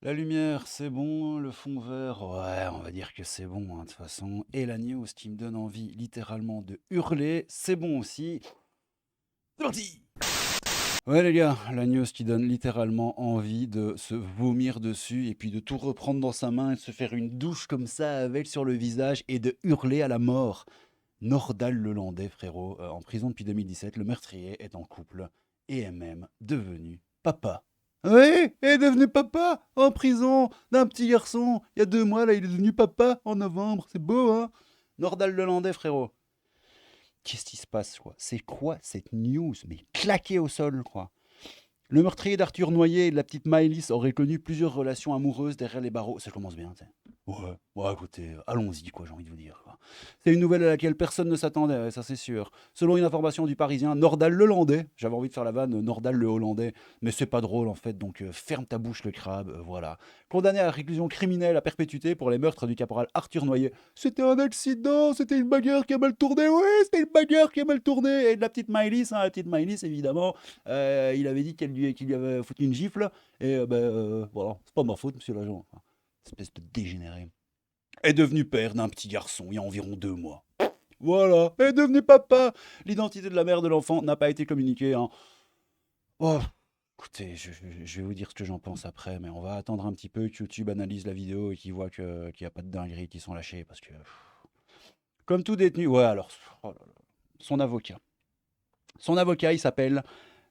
La lumière, c'est bon. Le fond vert, ouais, on va dire que c'est bon, hein, de toute façon. Et la news qui me donne envie, littéralement, de hurler, c'est bon aussi. C'est parti. Ouais, les gars, la news qui donne littéralement envie de se vomir dessus et puis de tout reprendre dans sa main et de se faire une douche comme ça avec sur le visage et de hurler à la mort. Nordal Lelandais, frérot, en prison depuis 2017, le meurtrier est en couple et est même devenu papa. Oui, est devenu papa en prison d'un petit garçon. Il y a 2 mois, là, il est devenu papa en novembre. C'est beau, hein? Nordal Lelandais, frérot. Qu'est-ce qui se passe, quoi? C'est quoi cette news? Mais claqué au sol, quoi. Le meurtrier d'Arthur Noyer et de la petite Maëlys aurait connu plusieurs relations amoureuses derrière les barreaux. Ça commence bien, tu sais. Ouais, ouais, écoutez, allons-y, quoi, j'ai envie de vous dire, quoi. C'est une nouvelle à laquelle personne ne s'attendait, ouais, ça c'est sûr. Selon une information du Parisien, Nordal le Hollandais, j'avais envie de faire la vanne, Nordal le Hollandais, mais c'est pas drôle en fait, donc ferme ta bouche le crabe, voilà. Condamné à la réclusion criminelle à perpétuité pour les meurtres du caporal Arthur Noyer. C'était un accident, c'était une bagarre qui a mal tourné, oui, c'était une bagarre qui a mal tourné. Et de la petite Maëlys, hein, la petite Maëlys évidemment, il avait dit qu'il lui avait foutu une gifle, et voilà, c'est pas ma faute, monsieur l'agent. Espèce de dégénéré. Est devenu père d'un petit garçon il y a environ 2 mois. Voilà, est devenu papa. L'identité de la mère de l'enfant n'a pas été communiquée, hein. Oh, écoutez, je vais vous dire ce que j'en pense après, mais on va attendre un petit peu que YouTube analyse la vidéo et qu'il voit qu'il n'y a pas de dingueries qui sont lâchées, parce que, comme tout détenu, ouais, alors, oh là là, son avocat. Son avocat, il s'appelle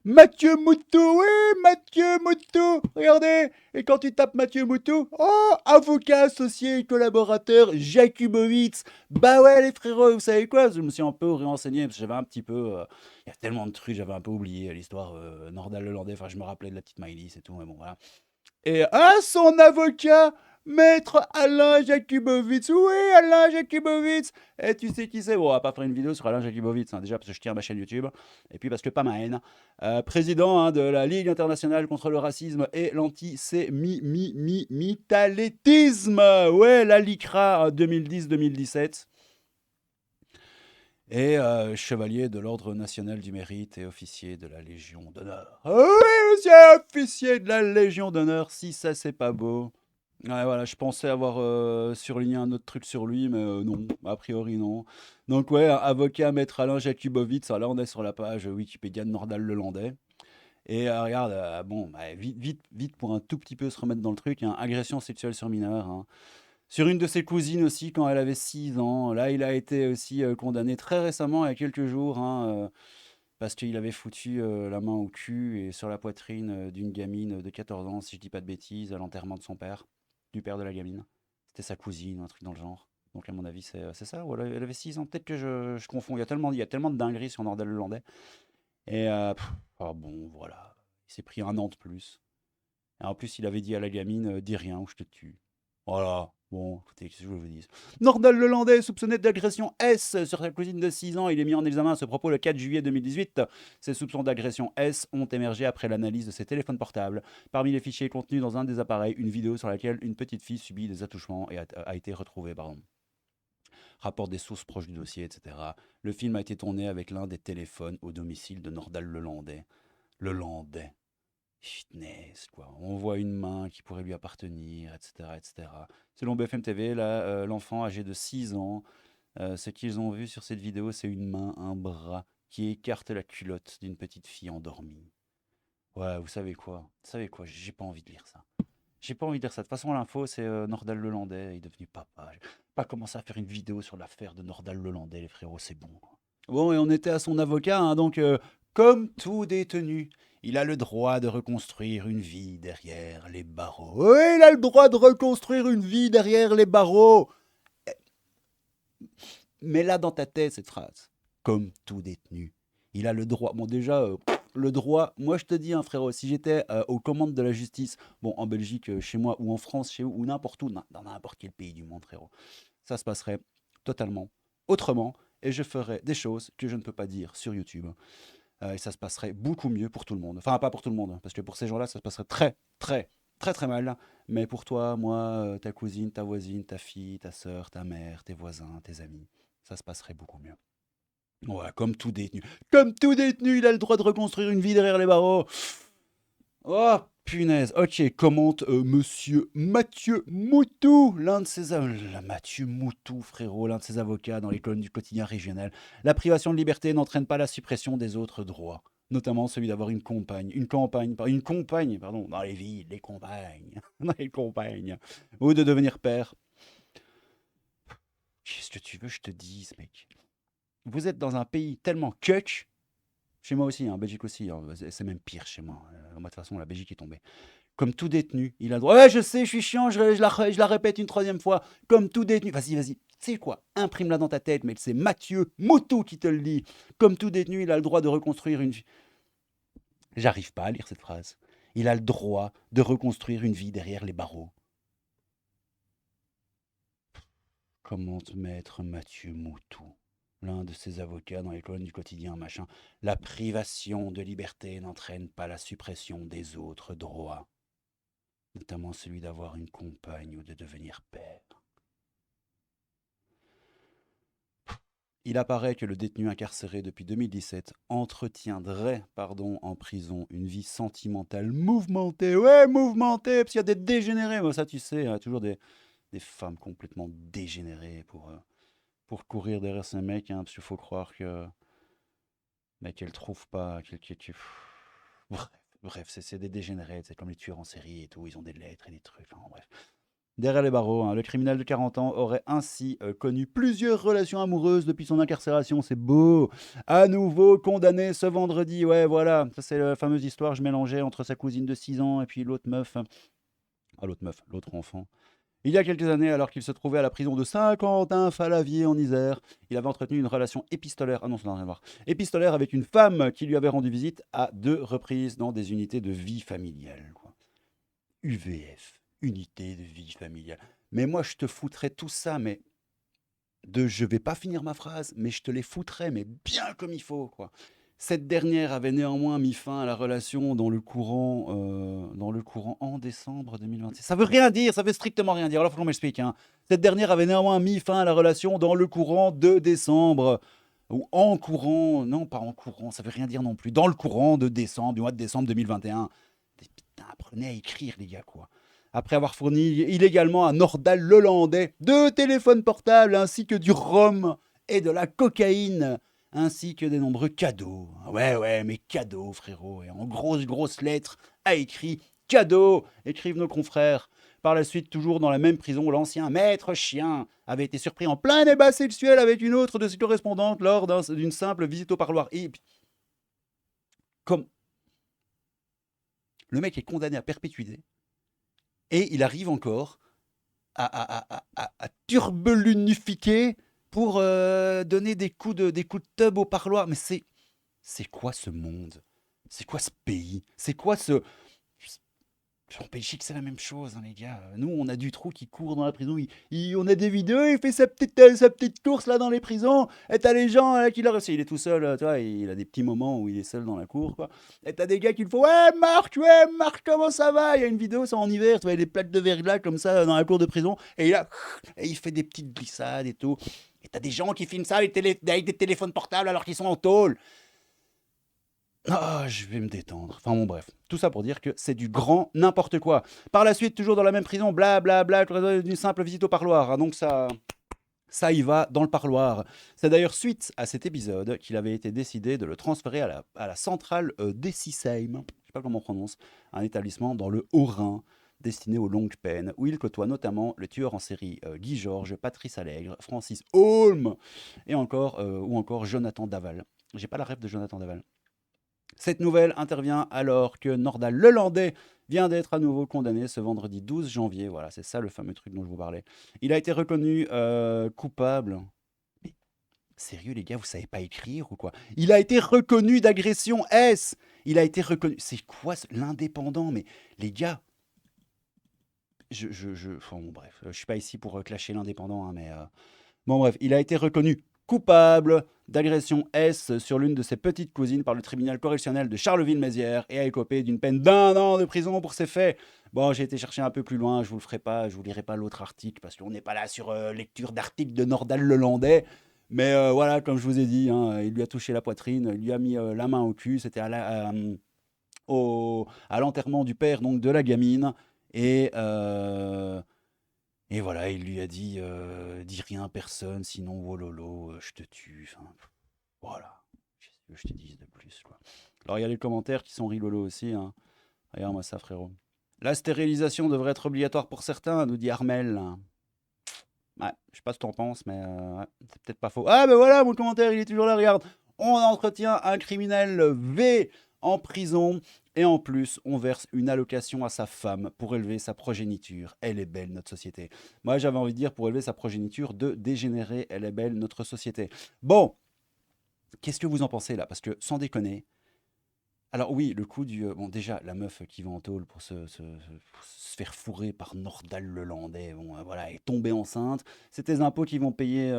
Mathieu Moutou, oui, Mathieu Moutou, regardez. Et quand tu tapes Mathieu Moutou, oh, avocat associé et collaborateur Jakubowicz. Bah ouais, les frérots, vous savez quoi? Je me suis un peu réenseigné parce que j'avais un petit peu. Il y a tellement de trucs, j'avais un peu oublié l'histoire nordal-hollandais. Enfin, je me rappelais de la petite Maïlis et tout, mais bon, voilà. Et à son avocat, maître Alain Jakubowicz. Oui, Alain Jakubowicz. Et tu sais qui c'est? Bon, on va pas faire une vidéo sur Alain Jakubowicz, hein, déjà parce que je tiens à ma chaîne YouTube, et puis parce que pas ma haine. Président, hein, de la Ligue internationale contre le racisme et l'antisémitalaitisme. Ouais, la LICRA 2010-2017. Et chevalier de l'Ordre national du mérite et officier de la Légion d'honneur. Ah oui, monsieur, officier de la Légion d'honneur, si ça c'est pas beau. Ouais, voilà, je pensais avoir surligné un autre truc sur lui, mais non, a priori non. Donc ouais, avocat maître Alain Jakubowicz, là on est sur la page Wikipédia de Nordal Lelandais. Et regarde, bon, bah, vite, vite, vite pour un tout petit peu se remettre dans le truc, hein, agression sexuelle sur mineur, hein. Sur une de ses cousines aussi, quand elle avait 6 ans. Là, il a été aussi condamné très récemment, il y a quelques jours, hein, parce qu'il avait foutu la main au cul et sur la poitrine d'une gamine de 14 ans, si je dis pas de bêtises, à l'enterrement de son père, du père de la gamine. C'était sa cousine, un truc dans le genre. Donc à mon avis, c'est ça, ou elle avait 6 ans. Peut-être que je confonds. Il y a tellement de dingueries sur Nordal Lelandais. Et ah bon, voilà. Il s'est pris 1 an de plus. Et en plus, il avait dit à la gamine, dis rien ou je te tue. Voilà. Bon, écoutez, qu'est-ce que je vous dis? Nordal Lelandais est soupçonné d'agression S sur sa cousine de 6 ans. Il est mis en examen à ce propos le 4 juillet 2018. Ces soupçons d'agression S ont émergé après l'analyse de ses téléphones portables. Parmi les fichiers contenus dans un des appareils, une vidéo sur laquelle une petite fille subit des attouchements et a été retrouvée. Pardon. Rapport des sources proches du dossier, etc. Le film a été tourné avec l'un des téléphones au domicile de Nordal Lelandais. Lelandais. Fitness, quoi. On voit une main qui pourrait lui appartenir, etc., etc. Selon BFM TV, là, l'enfant âgé de 6 ans, ce qu'ils ont vu sur cette vidéo, c'est une main, un bras qui écarte la culotte d'une petite fille endormie. Ouais, vous savez quoi? Vous savez quoi? J'ai pas envie de lire ça. J'ai pas envie de lire ça. De toute façon, l'info, c'est Nordal Lelandais, il est devenu papa. J'ai pas commencé à faire une vidéo sur l'affaire de Nordal Lelandais, les frérots, c'est bon, quoi. Bon, et on était à son avocat, hein, donc, comme tout détenu, il a le droit de reconstruire une vie derrière les barreaux. Oui, il a le droit de reconstruire une vie derrière les barreaux. Mets là dans ta tête cette phrase. Comme tout détenu. Il a le droit. Bon, déjà, le droit. Moi, je te dis, hein, frérot, si j'étais aux commandes de la justice, bon, en Belgique, chez moi, ou en France, chez vous, ou n'importe où, dans n'importe quel pays du monde, frérot, ça se passerait totalement autrement. Et je ferais des choses que je ne peux pas dire sur YouTube. Et ça se passerait beaucoup mieux pour tout le monde. Enfin, pas pour tout le monde, parce que pour ces gens-là, ça se passerait très, très, très, très mal. Mais pour toi, moi, ta cousine, ta voisine, ta fille, ta sœur, ta mère, tes voisins, tes amis, ça se passerait beaucoup mieux. Ouais, comme tout détenu. Comme tout détenu, il a le droit de reconstruire une vie derrière les barreaux. Oh, punaise. Ok, commente monsieur Mathieu Moutou, Mathieu Moutou, frérot, l'un de ses avocats dans les colonnes du quotidien régional. La privation de liberté n'entraîne pas la suppression des autres droits, notamment celui d'avoir une compagne, pardon, dans les villes, les compagnes, dans les compagnes, ou de devenir père. Qu'est-ce que tu veux que je te dise, mec? Vous êtes dans un pays tellement cuck. Chez moi aussi, en Belgique aussi, hein, c'est même pire chez moi. De toute façon, la Belgique est tombée. Comme tout détenu, il a le droit. Ouais, je sais, je suis chiant, je la répète une troisième fois. Comme tout détenu. Vas-y. Tu sais quoi? Imprime-la dans ta tête, mais c'est Mathieu Moutou qui te le dit. Comme tout détenu, il a le droit de reconstruire une vie. J'arrive pas à lire cette phrase. Il a le droit de reconstruire une vie derrière les barreaux. Commente maître Mathieu Moutou, l'un de ses avocats dans les colonnes du quotidien, machin. La privation de liberté n'entraîne pas la suppression des autres droits, notamment celui d'avoir une compagne ou de devenir père. Il apparaît que le détenu incarcéré depuis 2017 entretiendrait en prison une vie sentimentale mouvementée. Ouais, mouvementée, parce qu'il y a des dégénérés. Moi, ça, tu sais, il y a toujours des femmes complètement dégénérées pour courir derrière ce mec, hein, parce qu'il faut croire que qu'elle trouve pas, bref, c'est des dégénérés, c'est comme les tueurs en série et tout, ils ont des lettres et des trucs, enfin, bref. Derrière les barreaux, hein, le criminel de 40 ans aurait ainsi connu plusieurs relations amoureuses depuis son incarcération. C'est beau. À nouveau condamné ce vendredi. Ouais, voilà. Ça, c'est la fameuse histoire. Je mélangeais entre sa cousine de 6 ans et puis l'autre meuf. L'autre enfant. Il y a quelques années, alors qu'il se trouvait à la prison de Saint-Quentin-Fallavier en Isère, il avait entretenu une relation épistolaire. Ah non, ça n'a rien à voir. Épistolaire avec une femme qui lui avait rendu visite à 2 reprises dans des unités de vie familiale, quoi. UVF, unité de vie familiale. Mais moi, je te foutrais tout ça, mais je vais pas finir ma phrase, mais je te les foutrais, mais bien comme il faut, quoi. Cette dernière avait néanmoins mis fin à la relation dans le courant en décembre 2026. Ça veut rien dire, ça veut strictement rien dire. Alors, faut qu'on m'explique, hein. Cette dernière avait néanmoins mis fin à la relation dans le courant de décembre. Ou en courant, non, pas en courant, ça veut rien dire non plus. Dans le courant de décembre, du mois de décembre 2021. Putain, apprenez à écrire, les gars, quoi. Après avoir fourni illégalement à Nordal Lelandais 2 téléphones portables ainsi que du rhum et de la cocaïne, ainsi que des nombreux cadeaux. Ouais, mais cadeaux, frérot. Et en grosses lettres, a écrit cadeaux, écrivent nos confrères. Par la suite, toujours dans la même prison, l'ancien maître chien avait été surpris en plein débat sexuel avec une autre de ses correspondantes lors d'une simple visite au parloir. Et comme le mec est condamné à perpétuité, et il arrive encore à turbelunifier pour donner des coups de tub au parloir. Mais c'est quoi ce monde? C'est quoi ce pays? C'est quoi ce... En Belgique, c'est la même chose, hein, les gars. Nous, on a du trou qui court dans la prison. On a des vidéos, il fait sa petite course là dans les prisons. Et t'as les gens là, qui le reçoivent. Il est tout seul, tu vois, il a des petits moments où il est seul dans la cour, quoi. Et t'as des gars qui le font. Ouais, Marc, comment ça va? Il y a une vidéo, c'est en hiver, tu vois, des plaques de verglas comme ça dans la cour de prison. Et il fait des petites glissades et tout. Et t'as des gens qui filment ça avec des téléphones portables alors qu'ils sont en tôle. Ah, je vais me détendre. Enfin bon, bref. Tout ça pour dire que c'est du grand n'importe quoi. Par la suite, toujours dans la même prison, blablabla, d'une simple visite au parloir. Donc ça y va dans le parloir. C'est d'ailleurs suite à cet épisode qu'il avait été décidé de le transférer à la centrale d'Essisheim, je ne sais pas comment on prononce, un établissement dans le Haut-Rhin destiné aux longues peines, où il côtoie notamment le tueur en série Guy Georges, Patrice Allègre, Francis Holm, ou encore Jonathan Daval. J'ai pas la rêve de Jonathan Daval. Cette nouvelle intervient alors que Nordal Lelandais vient d'être à nouveau condamné ce vendredi 12 janvier. Voilà, c'est ça le fameux truc dont je vous parlais. Il a été reconnu coupable. Mais sérieux, les gars, vous savez pas écrire ou quoi? Il a été reconnu d'agression S. Il a été reconnu. C'est quoi l'indépendant? Mais les gars, enfin, bon, bref, je suis pas ici pour clasher l'indépendant, hein, mais bon, bref, il a été reconnu coupable d'agression S sur l'une de ses petites cousines par le tribunal correctionnel de Charleville-Mézières et a écopé d'une peine d'1 an de prison pour ces faits. Bon, j'ai été chercher un peu plus loin, je vous le ferai pas, je vous lirai pas l'autre article parce qu'on n'est pas là sur lecture d'articles de Nordal Lelandais. Mais voilà, comme je vous ai dit, hein, il lui a touché la poitrine, il lui a mis la main au cul, c'était à l'enterrement du père donc de la gamine. Et, euh, et voilà, il lui a dit dis rien à personne, sinon wololo, je te tue. Enfin, voilà. Qu'est-ce que je te dise de plus, quoi. Alors il y a les commentaires qui sont rigolos aussi, hein. Regarde-moi ça, frérot. La stérilisation devrait être obligatoire pour certains, nous dit Armel. Ouais, je sais pas ce que t'en penses, mais ouais, c'est peut-être pas faux. Ah ben voilà, mon commentaire, il est toujours là, regarde. On entretient un criminel V en prison et en plus, on verse une allocation à sa femme pour élever sa progéniture. Elle est belle, notre société. Moi, j'avais envie de dire pour élever sa progéniture de dégénérer. Elle est belle, notre société. Bon, qu'est-ce que vous en pensez là? Parce que sans déconner, alors oui, le coup du... bon, déjà, la meuf qui va en tôle pour se faire fourrer par Nordal Lelandais, bon, voilà, est tombée enceinte. C'est tes impôts qui vont payer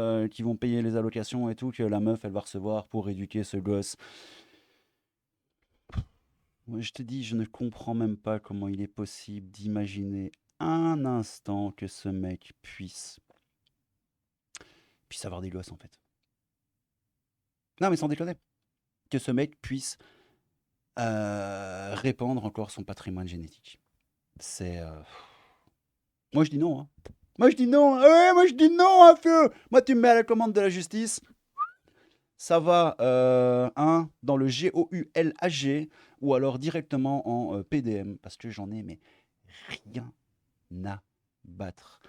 les allocations et tout, que la meuf, elle va recevoir pour éduquer ce gosse. Moi, je te dis, je ne comprends même pas comment il est possible d'imaginer un instant que ce mec puisse avoir des gosses, en fait. Non, mais sans déconner. Que ce mec puisse répandre encore son patrimoine génétique. C'est... moi, je dis non, hein. Moi, je dis non. Ouais, moi, je dis non, hein, feu. Moi, tu me mets à la commande de la justice. Ça va, dans le GOULAG ou alors directement en PDM, parce que j'en ai mais rien à battre.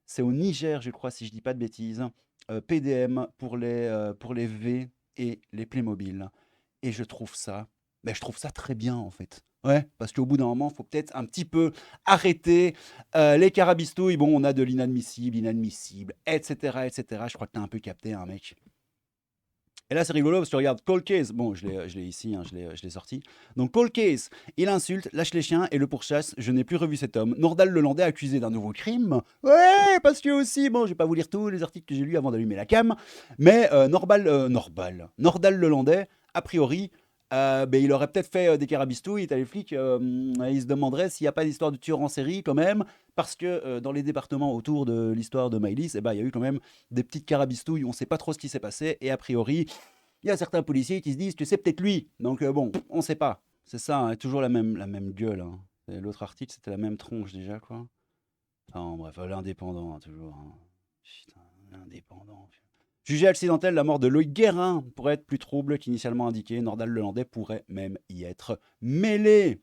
C'est au Niger, je crois, si je dis pas de bêtises. PDM pour les V et les Playmobil. Et je trouve ça très bien en fait. Ouais, parce qu'au bout d'un moment, il faut peut-être un petit peu arrêter les carabistouilles. Bon, on a de l'inadmissible, etc., etc. Je crois que tu as un peu capté, hein, mec. Et là, c'est rigolo parce que tu regardes Cold Case. Bon, je l'ai ici, hein, je l'ai sorti. Donc, Cold Case, il insulte, lâche les chiens et le pourchasse. Je n'ai plus revu cet homme. Nordal Lelandais accusé d'un nouveau crime. Ouais, parce que aussi, bon, je vais pas vous lire tous les articles que j'ai lus avant d'allumer la cam. Mais Nordal Lelandais, a priori, ben, il aurait peut-être fait des carabistouilles. T'as les flics, ils se demanderaient s'il n'y a pas d'histoire de tueur en série quand même. Parce que dans les départements autour de l'histoire de Maïlis, eh ben, il y a eu quand même des petites carabistouilles où on ne sait pas trop ce qui s'est passé. Et a priori, il y a certains policiers qui se disent que c'est peut-être lui. Donc bon, on ne sait pas. C'est ça, hein, toujours la même gueule, hein. Et l'autre article, c'était la même tronche déjà, quoi. Enfin, bref, l'indépendant, hein, toujours, hein. Putain, l'indépendant. Jugé accidentel, la mort de Loïc Guérin pourrait être plus trouble qu'initialement indiqué. Nordal Lelandais pourrait même y être mêlé.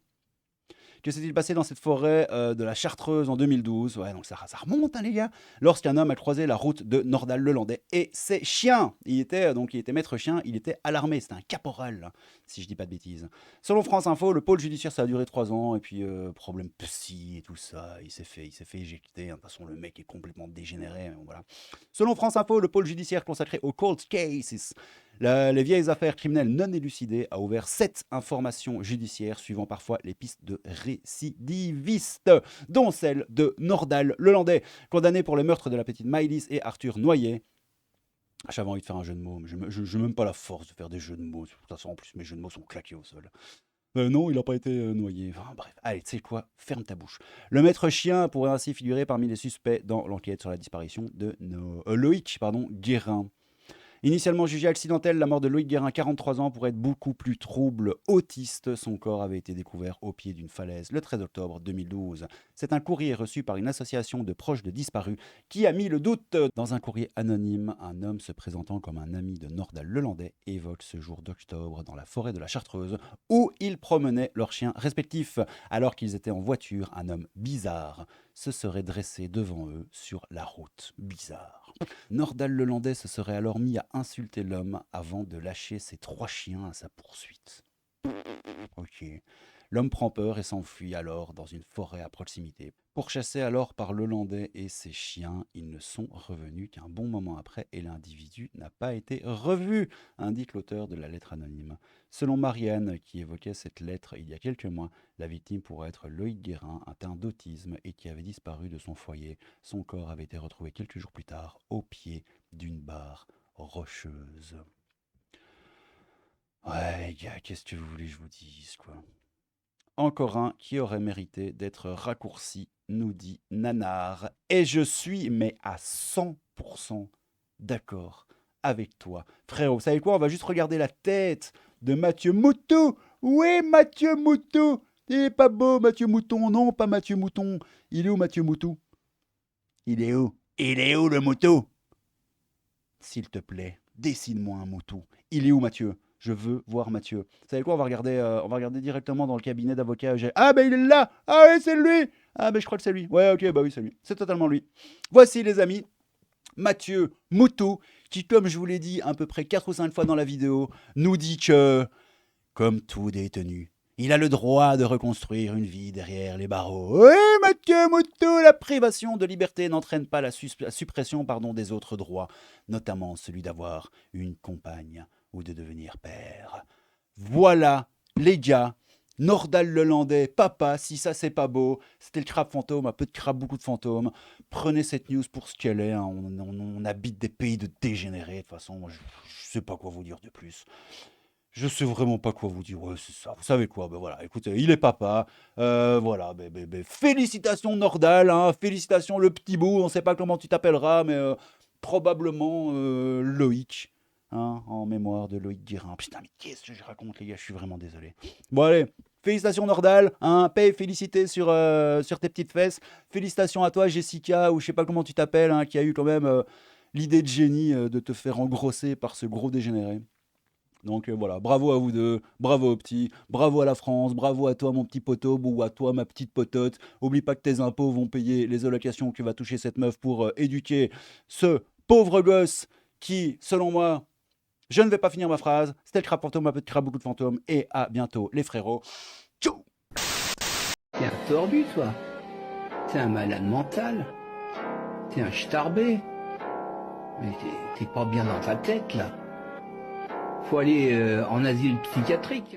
Que s'est-il passé dans cette forêt de la Chartreuse en 2012? Ouais, donc ça remonte, hein, les gars. Lorsqu'un homme a croisé la route de Nordal Lelandais et ses chiens. Il était maître chien, il était alarmé. C'était un caporal, si je dis pas de bêtises. Selon France Info, le pôle judiciaire, ça a duré 3 ans. Et puis, problème psy et tout ça. Il s'est fait éjecter. De toute façon, le mec est complètement dégénéré. Voilà. Selon France Info, le pôle judiciaire consacré aux cold cases, les vieilles affaires criminelles non élucidées, a ouvert 7 informations judiciaires suivant parfois les pistes de récidivistes, dont celle de Nordal Lelandais, condamné pour les meurtres de la petite Maëlys et Arthur Noyer. J'avais envie de faire un jeu de mots, mais je n'ai même pas la force de faire des jeux de mots. De toute façon, en plus, mes jeux de mots sont claqués au sol. Non, il n'a pas été noyé. Enfin, bref, allez, tu sais quoi? Ferme ta bouche. Le maître chien pourrait ainsi figurer parmi les suspects dans l'enquête sur la disparition de Loïc Guérin. Initialement jugé accidentel, la mort de Loïc Guérin, 43 ans, pourrait être beaucoup plus trouble. Autiste, son corps avait été découvert au pied d'une falaise le 13 octobre 2012. C'est un courrier reçu par une association de proches de disparus qui a mis le doute. Dans un courrier anonyme, un homme se présentant comme un ami de Nordal Lelandais évoque ce jour d'octobre dans la forêt de la Chartreuse où ils promenaient leurs chiens respectifs. Alors qu'ils étaient en voiture, un homme bizarre se serait dressé devant eux sur la route. Bizarre. Nordal Lelandais se serait alors mis à insulter l'homme avant de lâcher ses 3 chiens à sa poursuite. Ok. L'homme prend peur et s'enfuit alors dans une forêt à proximité. Pourchassés alors par Lelandais et ses chiens, ils ne sont revenus qu'un bon moment après et l'individu n'a pas été revu, indique l'auteur de la lettre anonyme. Selon Marianne, qui évoquait cette lettre il y a quelques mois, la victime pourrait être Loïc Guérin, atteint d'autisme et qui avait disparu de son foyer. Son corps avait été retrouvé quelques jours plus tard au pied d'une barre rocheuse. Ouais, gars, qu'est-ce que vous voulez que je vous dise, quoi? Encore un qui aurait mérité d'être raccourci, nous dit Nanar. Et je suis, mais à 100% d'accord avec toi. Frérot, vous savez quoi? On va juste regarder la tête de Mathieu Moutou. Oui, Mathieu Moutou. Il est pas beau, Mathieu Mouton. Non, pas Mathieu Mouton. Il est où, Mathieu Moutou? Il est où? Il est où, le Moutou? S'il te plaît, dessine-moi un Moutou. Il est où, Mathieu? Je veux voir Mathieu. Vous savez quoi, on va regarder directement dans le cabinet d'avocat. Ah, ben il est là. Ah oui, c'est lui. Ah, ben je crois que c'est lui. Ouais, ok, bah oui, c'est lui. C'est totalement lui. Voici, les amis, Mathieu Moutou, qui, comme je vous l'ai dit à peu près 4 ou 5 fois dans la vidéo, nous dit que, comme tout détenu, il a le droit de reconstruire une vie derrière les barreaux. Oui, Mathieu Moutou, la privation de liberté n'entraîne pas la suppression des autres droits, notamment celui d'avoir une compagne ou de devenir père. Voilà, les gars, Nordal le Landais, papa, si ça c'est pas beau, c'était le crabe fantôme, un peu de crabe, beaucoup de fantômes. Prenez cette news pour ce qu'elle est, hein. On habite des pays de dégénérés, de toute façon, moi, je sais pas quoi vous dire de plus. Je sais vraiment pas quoi vous dire, ouais, c'est ça. Vous savez quoi, ben voilà, écoutez, il est papa, voilà, félicitations Nordal, hein, félicitations le petit bout, on sait pas comment tu t'appelleras, mais probablement Loïc, hein, en mémoire de Loïc Guérin. Putain, mais qu'est-ce que je raconte, les gars, je suis vraiment désolé. Bon, allez, félicitations Nordal, hein, paye, félicité sur tes petites fesses. Félicitations à toi, Jessica, ou je sais pas comment tu t'appelles, hein, qui a eu quand même l'idée de génie de te faire engrosser par ce gros dégénéré. Donc voilà, bravo à vous deux, bravo aux petits, bravo à la France, bravo à toi mon petit poteau ou à toi ma petite potote. Oublie pas que tes impôts vont payer les allocations que va toucher cette meuf pour éduquer ce pauvre gosse qui, selon moi, je ne vais pas finir ma phrase. C'était le crabe fantôme, un peu de crabe, beaucoup de fantômes, et à bientôt les frérots. Ciao. T'es un tordu, toi. T'es un malade mental. T'es un starbé. Mais t'es pas bien dans ta tête, là. Faut aller en asile psychiatrique.